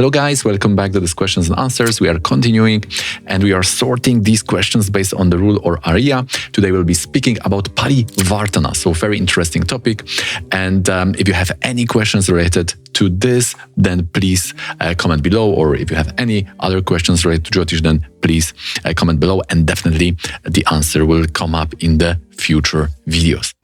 Hello guys, welcome back to this questions and answers. We are continuing and we are sorting these questions based on the rule or area. Today we'll be speaking about Parivartana, so very interesting topic. And if you have any questions related to this, then please comment below. Or if you have any other questions related to Jyotish, then please comment below, and definitely the answer will come up in the future videos.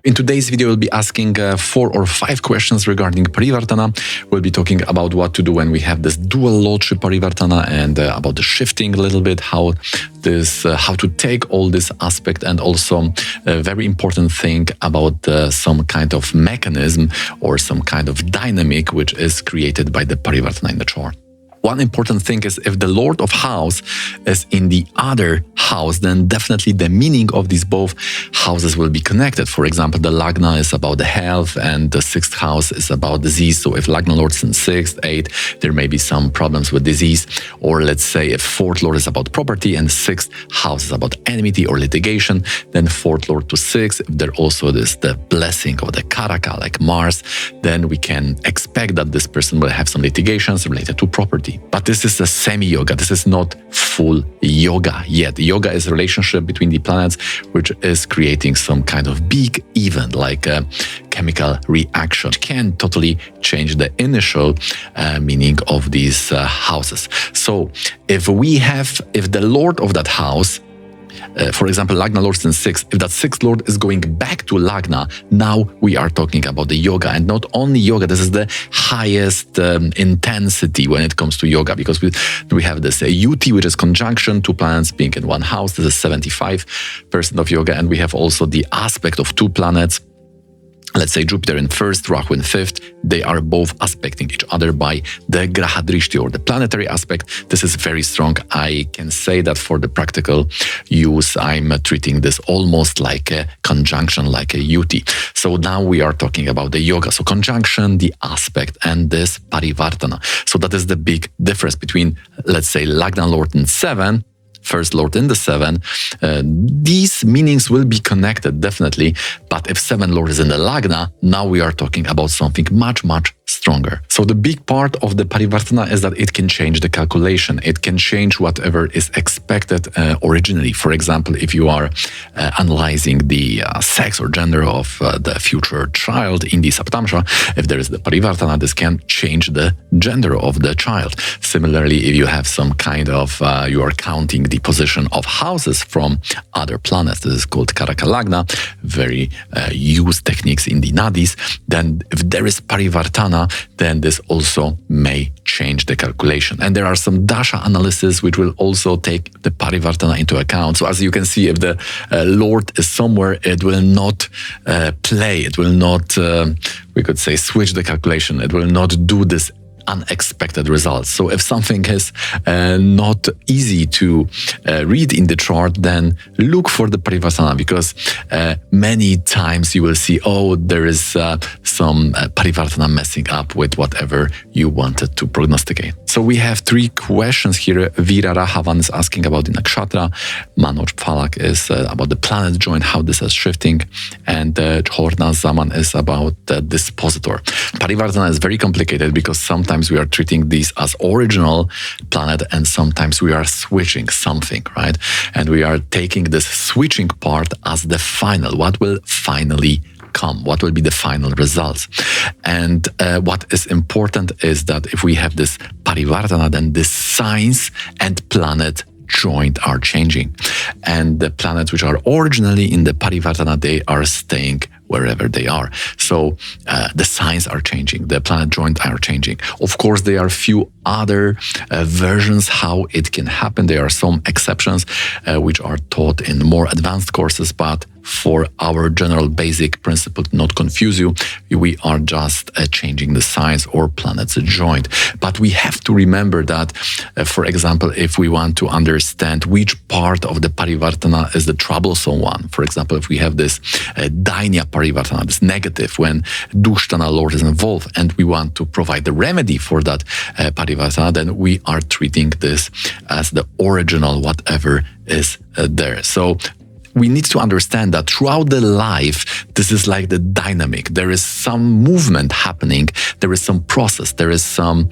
In today's video, we'll be asking 4 or 5 questions regarding Parivartana. We'll be talking about what to do when we have this dual lordship Parivartana, and about the shifting a little bit, how to take all this aspect, and also a very important thing about some kind of mechanism or some kind of dynamic which is created by the Parivartana in the chart. One important thing is if the Lord of House is in the other house, then definitely the meaning of these both houses will be connected. For example, the Lagna is about the health and the 6th house is about disease. So if Lagna Lord is in 6th, 8th, there may be some problems with disease. Or let's say if 4th Lord is about property and 6th house is about enmity or litigation, then 4th Lord to 6th, if there also is the blessing of the Karaka like Mars, then we can expect that this person will have some litigations related to property. But this is a semi-yoga. This is not full yoga yet. Yoga is a relationship between the planets, which is creating some kind of big event, like a chemical reaction, which can totally change the initial meaning of these houses. So if the Lord of that house, for example, Lagna Lord in 6th, if that 6th Lord is going back to Lagna, now we are talking about the yoga. And not only yoga, this is the highest intensity when it comes to yoga, because we have this UT, which is conjunction, 2 planets being in one house. This is 75% of yoga. And we have also the aspect of 2 planets. Let's say Jupiter in 1st, Rahu in 5th, they are both aspecting each other by the Graha Drishti, or the planetary aspect. This is very strong. I can say that for the practical use, I'm treating this almost like a conjunction, like a UT. So now we are talking about the yoga. So conjunction, the aspect, and this Parivartana. So that is the big difference between, let's say, Lagna Lord in 7, 1st Lord in the 7, these meanings will be connected definitely, but if 7 Lord is in the Lagna, now we are talking about something much, much stronger. So the big part of the Parivartana is that it can change the calculation. It can change whatever is expected originally. For example, if you are analyzing the sex or gender of the future child in the Saptamsha, if there is the Parivartana, this can change the gender of the child. Similarly, if you have some kind of, you are counting the position of houses from other planets, this is called Karaka Lagna, very used techniques in the Nadis, then if there is Parivartana, then this also may change the calculation. And there are some Dasha analysis which will also take the Parivartana into account. So as you can see, if the Lord is somewhere, it will not play, it will not, we could say, switch the calculation. It will not do this unexpected results. So if something is not easy to read in the chart, then look for the Parivartana, because many times you will see, oh, there is some Parivartana messing up with whatever you wanted to prognosticate. So we have 3 questions here. Veera Rahavan is asking about the nakshatra. Manoj Phalak is about the planet joint, how this is shifting. And Chorna Zaman is about the dispositor. Parivartana is very complicated because sometimes we are treating these as original planet and sometimes we are switching something, right? And we are taking this switching part as the final. What will finally come? What will be the final results? And what is important is that if we have this Parivartana, then the signs and planet joint are changing. And the planets which are originally in the Parivartana, they are staying wherever they are. So the signs are changing, the planet joint are changing. Of course, there are few other versions how it can happen. There are some exceptions which are taught in more advanced courses, but for our general basic principle to not confuse you, we are just changing the signs or planets joined. But we have to remember that, for example, if we want to understand which part of the Parivartana is the troublesome one, for example, if we have this Dainya Parivartana, this negative, when Dushtana Lord is involved, and we want to provide the remedy for that Parivartana, then we are treating this as the original, whatever is there. So we need to understand that throughout the life, this is like the dynamic. There is some movement happening. There is some process. There is some,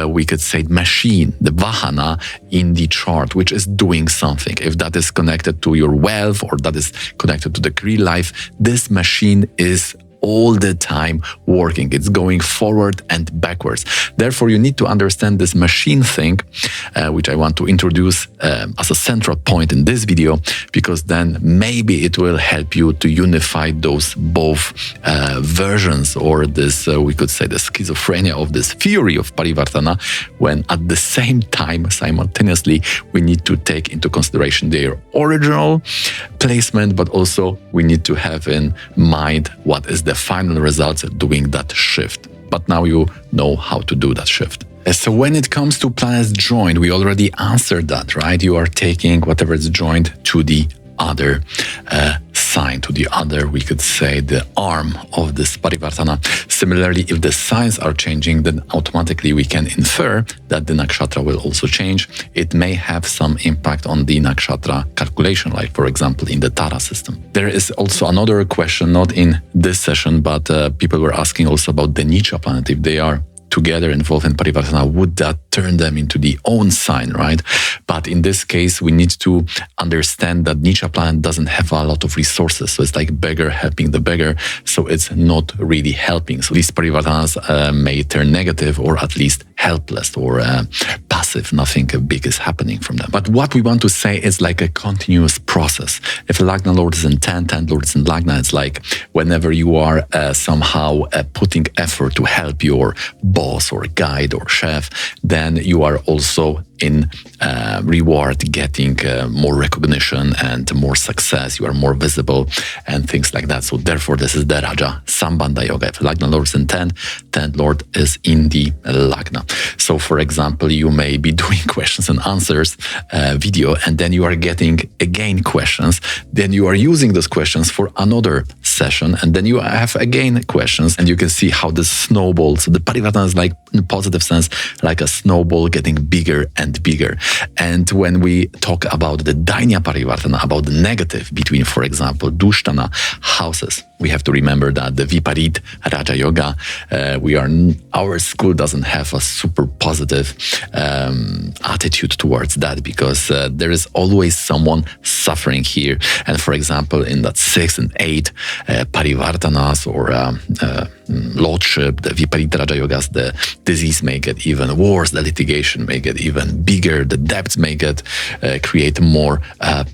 we could say, machine, the Vahana in the chart, which is doing something. If that is connected to your wealth or that is connected to the career life, this machine is all the time working. It's going forward and backwards. Therefore, you need to understand this machine thing, which I want to introduce as a central point in this video, because then maybe it will help you to unify those both versions, or this, we could say, the schizophrenia of this theory of Parivartana, when at the same time, simultaneously, we need to take into consideration their original placement, but also we need to have in mind what is the final results doing that shift. But now you know how to do that shift. So when it comes to planets joined, we already answered that, right? You are taking whatever is joined to the other sign, to the other, we could say, the arm of this Parivartana. Similarly, if the signs are changing, then automatically we can infer that the nakshatra will also change. It may have some impact on the nakshatra calculation, like, for example, in the Tara system. There is also another question, not in this session, but people were asking also about the Nicha planet. If they are together involved in Parivartana, would that turn them into the own sign, right? But in this case, we need to understand that Nicha planet doesn't have a lot of resources. So it's like beggar helping the beggar. So it's not really helping. So these Parivartanas may turn negative, or at least helpless or passive. Nothing big is happening from them. But what we want to say is like a continuous process. If a Lagna Lord is in 10, 10 Lord is in Lagna, it's like whenever you are somehow putting effort to help your boss or guide or chef, then you are also in reward getting more recognition and more success. You are more visible and things like that. So therefore, this is the Raja Sambandha Yoga. If Lagna Lord is in 10, 10th Lord is in the Lagna. So for example, you may be doing questions and answers video, and then you are getting again questions. Then you are using those questions for another session, and then you have again questions, and you can see how this snowballs. So the Parivartana is like, in a positive sense, like a snowball getting bigger and bigger. And when we talk about the Dainya Parivartana, about the negative between, for example, Dushtana houses, we have to remember that the Viparit Raja Yoga, our school doesn't have a super positive attitude towards that, because there is always someone suffering here. And for example, in that 6 and 8 Parivartanas or lordship, the Viparita Raja Yogas, the disease may get even worse, the litigation may get even bigger, the debts may get create more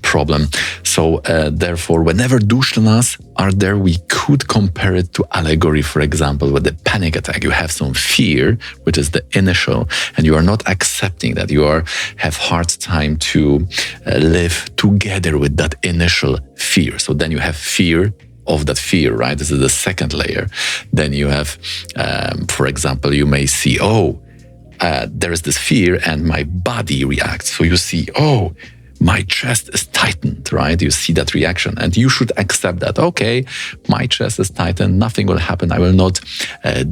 problem. So therefore, whenever Dushtanas are there, we could compare it to allegory. For example, with the panic attack, you have some fear, which is the initial, and you are not accepting that. You have hard time to live together with that initial fear. So then you have fear of that fear, right? This is the second layer. Then you have, for example, you may see, there is this fear and my body reacts. So you see, my chest is tightened, right? You see that reaction, and you should accept that. Okay, my chest is tightened, nothing will happen. I will not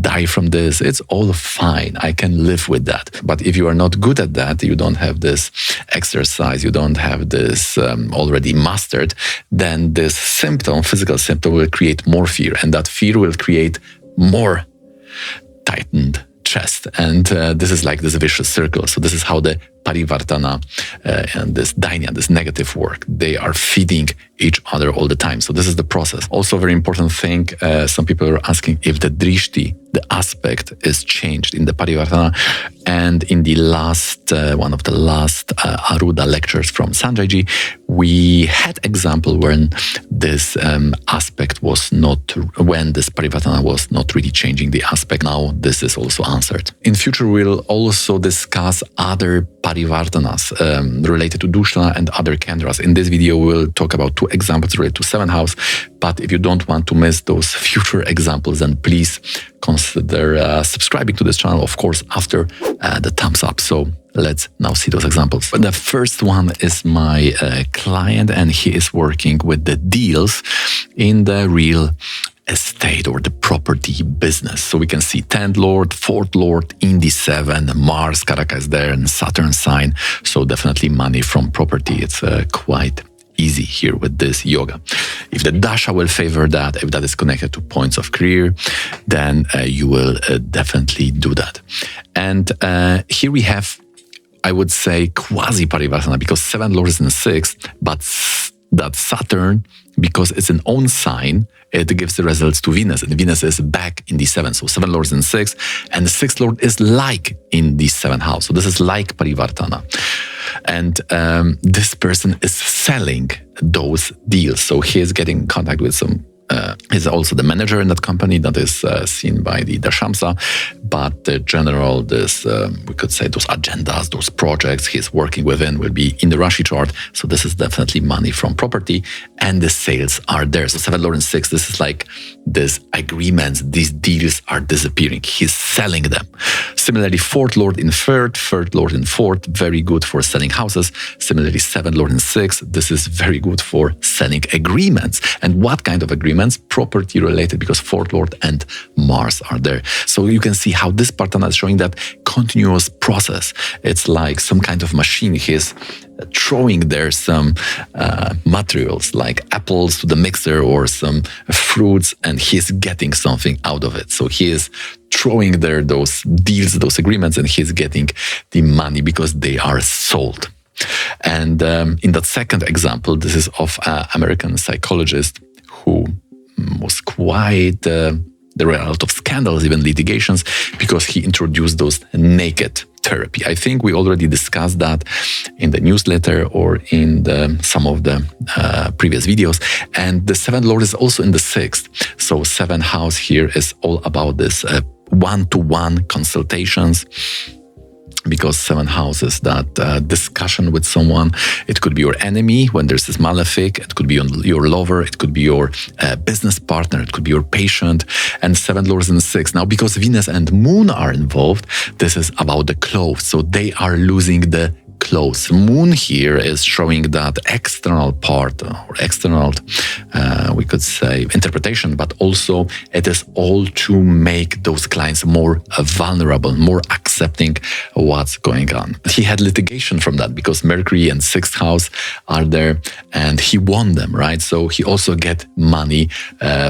die from this. It's all fine. I can live with that. But if you are not good at that, you don't have this exercise, you don't have this already mastered, then this symptom, physical symptom, will create more fear, and that fear will create more tightened chest. And this is like this vicious circle. So this is how the Parivartana and this Dainya, this negative work, they are feeding each other all the time. So this is the process. Also, a very important thing, some people are asking if the drishti, the aspect, is changed in the Parivartana. And in the last, one of the last Arudha lectures from Sanjayji, we had example when this aspect was not, when this Parivartana was not really changing the aspect. Now this is also answered. In future, we'll also discuss other Parivartanas related to Dushtana and other Kendras. In this video, we'll talk about 2 examples related to 7th house. But if you don't want to miss those future examples, then please consider subscribing to this channel, of course, after the thumbs up. So let's now see those examples. The first one is my client, and he is working with the deals in the real estate or the property business. So we can see 10th Lord, 4th Lord, Indy 7, Mars, Karaka is there, and Saturn sign. So definitely money from property. It's quite easy here with this yoga. If the Dasha will favor that, if that is connected to points of career, then you will definitely do that. And here we have, I would say, quasi-Parivartana, because 7th Lord is in the 6th, but that Saturn, because it's an own sign, it gives the results to Venus, and Venus is back in the 7th. So 7th Lord is in 6th, and the 6th Lord is like in the 7th house. So this is like Parivartana. And this person is selling those deals. So he is getting in contact with some, he's also the manager in that company that is seen by the Dashamsa. But the general, this, we could say those agendas, those projects he's working within will be in the Rashi chart. So this is definitely money from property, and the sales are there. So 7th Lord and 6th, this is like these agreements, these deals are disappearing. He's selling them. Similarly, 4th Lord in 3rd, 3rd Lord in 4th, very good for selling houses. Similarly, 7th Lord in 6th, this is very good for selling agreements. And what kind of agreements? Property related, because 4th Lord and Mars are there. So you can see how this Partana is showing that continuous process. It's like some kind of machine. He's throwing there some materials like apples to the mixer or some fruits, and he's getting something out of it. So he is throwing there those deals, those agreements, and he's getting the money because they are sold. And in that second example, this is of an American psychologist who was quite, there were a lot of scandals, even litigations, because he introduced those naked therapy. I think we already discussed that in the newsletter or in some of the previous videos. And the 7th Lord is also in the 6th. So 7th house here is all about this one-to-one consultations, because 7th house is that discussion with someone. It could be your enemy when there's this malefic. It could be your lover. It could be your business partner. It could be your patient. And 7th Lord is in the 6th. Now, because Venus and Moon are involved, this is about the clothes. So they are losing the clothes. Moon here is showing that external part or external, we could say, interpretation, but also it is all to make those clients more vulnerable, more accepting what's going on. He had litigation from that because Mercury and 6th house are there, and he won them, right? So he also get money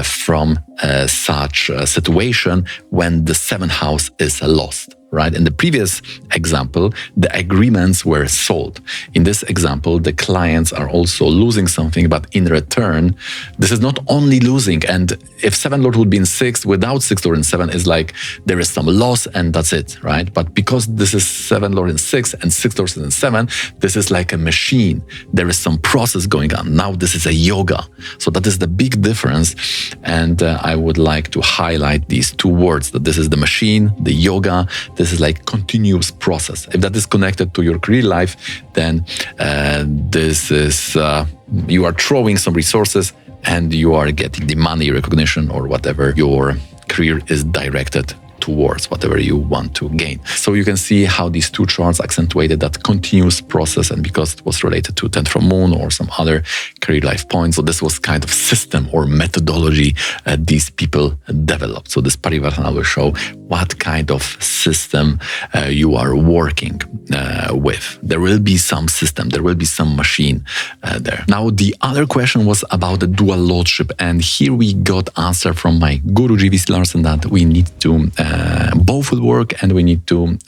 from such a situation when the 7th house is lost. Right? In the previous example, the agreements were sold. In this example, the clients are also losing something, but in return, this is not only losing. And if 7th Lord would be in 6th, without 6th Lord in 7, is like there is some loss and that's it, right? But because this is 7th Lord in 6 and 6th Lord in 7, this is like a machine. There is some process going on. Now this is a yoga. So that is the big difference. And I would like to highlight these two words, that this is the machine, the yoga. This is like continuous process. If that is connected to your career life, then this is, you are throwing some resources and you are getting the money, recognition, or whatever your career is directed towards, whatever you want to gain. So you can see how these two charts accentuated that continuous process, and because it was related to 10th from Moon or some other career life points. So this was kind of system or methodology these people developed. So this Parivartana will show what kind of system you are working with. There will be some system, there will be some machine there. Now, the other question was about the dual lordship, and here we got answer from my guru G.V. Larson that we need to both will work, and we need to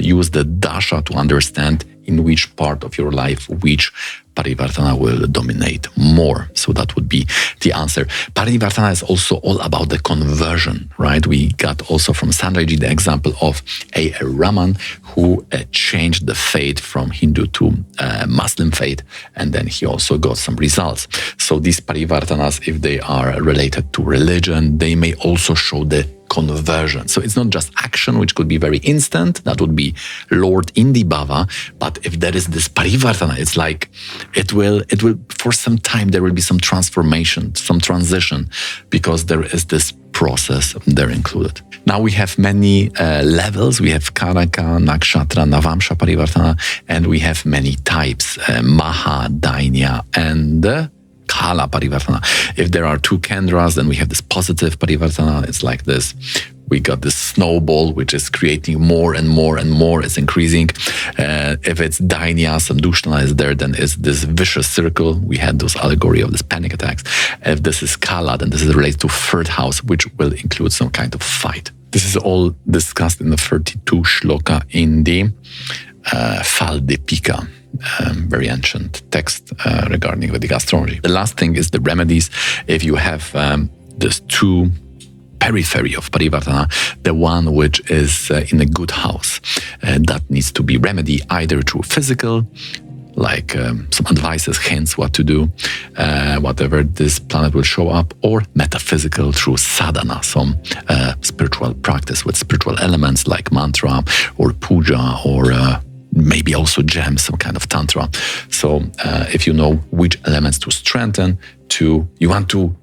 use the Dasha to understand in which part of your life which Parivartana will dominate more. So that would be the answer. Parivartana is also all about the conversion, right? We got also from Sandraji the example of a Raman who changed the faith from Hindu to Muslim faith, and then he also got some results. So these Parivartanas, if they are related to religion, they may also show the conversion. So it's not just action, which could be very instant. That would be Lord in the Bhava. But if there is this Parivartana, it's like it will for some time there will be some transformation, some transition, because there is this process there included. Now we have many levels. We have Karaka, Nakshatra, Navamsha Parivartana, and we have many types, Maha, Dainya, and Kala Parivartana. If there are two Kendras, then we have this positive Parivartana. It's like this. We got this snowball, which is creating more and more and more. It's increasing. If it's Dainya, some Dushtana is there, then it's this vicious circle. We had those allegory of this panic attacks. If this is Kala, then this is related to third house, which will include some kind of fight. This is all discussed in the 32 shloka in the Faldepika, very ancient text regarding Vedic astrology. The last thing is the remedies. If you have these two periphery of Parivartana, the one which is in a good house, that needs to be remedied either through physical, like some advices, hints what to do, whatever this planet will show up, or metaphysical through sadhana, some spiritual practice with spiritual elements like mantra or puja or maybe also gems, some kind of tantra. So if you know which elements to strengthen, you want to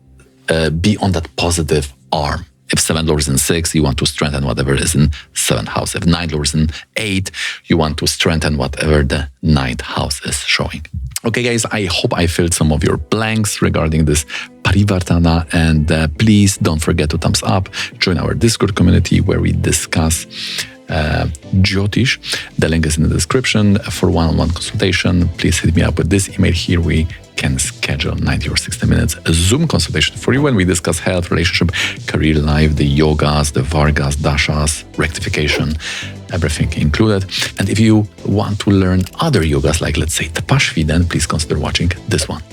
be on that positive arm. If 7 lords in 6, you want to strengthen whatever is in 7th house. If 9 lords in 8, you want to strengthen whatever the 9th house is showing. Okay, guys, I hope I filled some of your blanks regarding this Parivartana, and please don't forget to thumbs up, join our Discord community where we discuss Jyotish. The link is in the description. For one-on-one consultation, please hit me up with this email here. We can schedule 90 or 60 minutes a Zoom consultation for you when we discuss health, relationship, career, life, the yogas, the Vargas, Dashas, rectification, everything included. And if you want to learn other yogas, like let's say Tapashvi, then please consider watching this one.